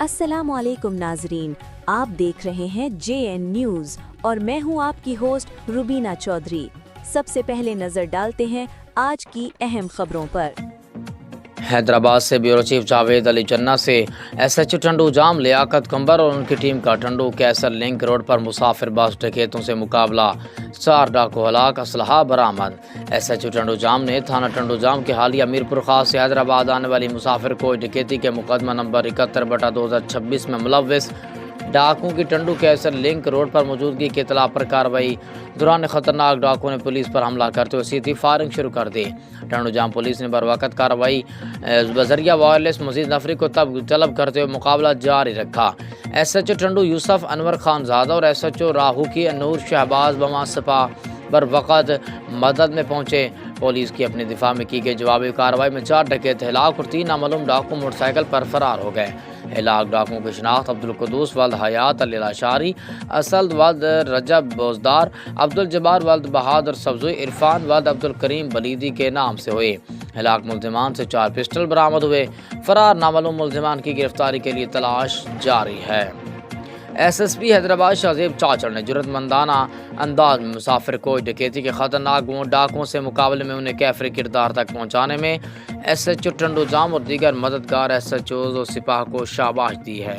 السلام علیکم ناظرین، آپ دیکھ رہے ہیں JN نیوز اور میں ہوں آپ کی ہوسٹ روبینہ چودھری۔ سب سے پہلے نظر ڈالتے ہیں آج کی اہم خبروں پر۔ حیدرآباد سے بیورو چیف جاوید علی جناح سے SHO ٹنڈو جام لیاقت قمبر اور ان کی ٹیم کا ٹنڈو کیسر لنک روڈ پر مسافر بس ڈکیتوں سے مقابلہ، 4 ڈاکو ہلاک، اسلحہ برآمد۔ SHO ٹنڈو جام نے تھانہ ٹنڈو جام کے حالیہ میرپور خاص سے حیدرآباد آنے والی مسافر کو ڈکیتی کے مقدمہ نمبر 71/2026 میں ملوث ڈاکوں کی ٹنڈو کیسر لنک روڈ پر موجودگی کی اطلاع پر کارروائی دوران خطرناک ڈاکوں نے پولیس پر حملہ کرتے ہوئے سیدھی فائرنگ شروع کر دی۔ ٹنڈو جام پولیس نے بروقت کارروائی بذریعہ وائرلیس مزید نفری کو طلب کرتے ہوئے مقابلہ جاری رکھا۔ SHO ٹنڈو یوسف انور خان زادہ اور SHO راہو کی نور شہباز بما سپاہ بروقت مدد میں پہنچے۔ پولیس کی اپنے دفاع میں کی گئی جوابی کارروائی میں 4 ڈکیت ہلاک اور 3 نامعلوم ڈاکو موٹر سائیکل پر فرار ہو گئے۔ ہلاک ڈاکوؤں کی شناخت عبدالقدوس ولد حیات علی الاشاری، اسد ولد رجب بوزدار، عبدالجبار ولد بہادر سبزوئی، عرفان ولد عبدالکریم بلیدی کے نام سے ہوئے۔ ہلاک ملزمان سے 4 پسٹل برآمد ہوئے۔ فرار نامعلوم ملزمان کی گرفتاری کے لیے تلاش جاری ہے۔ SSP حیدرآباد شہزیب چاچڑ نے جرات مندانہ انداز میں مسافر کو ڈکیتی کے خطرناک ڈاکوؤں سے مقابلے میں انہیں کیفری کردار تک پہنچانے میں SHO ٹنڈو جام اور دیگر مددگار SHOs و سپاہ کو شاباش دی ہے۔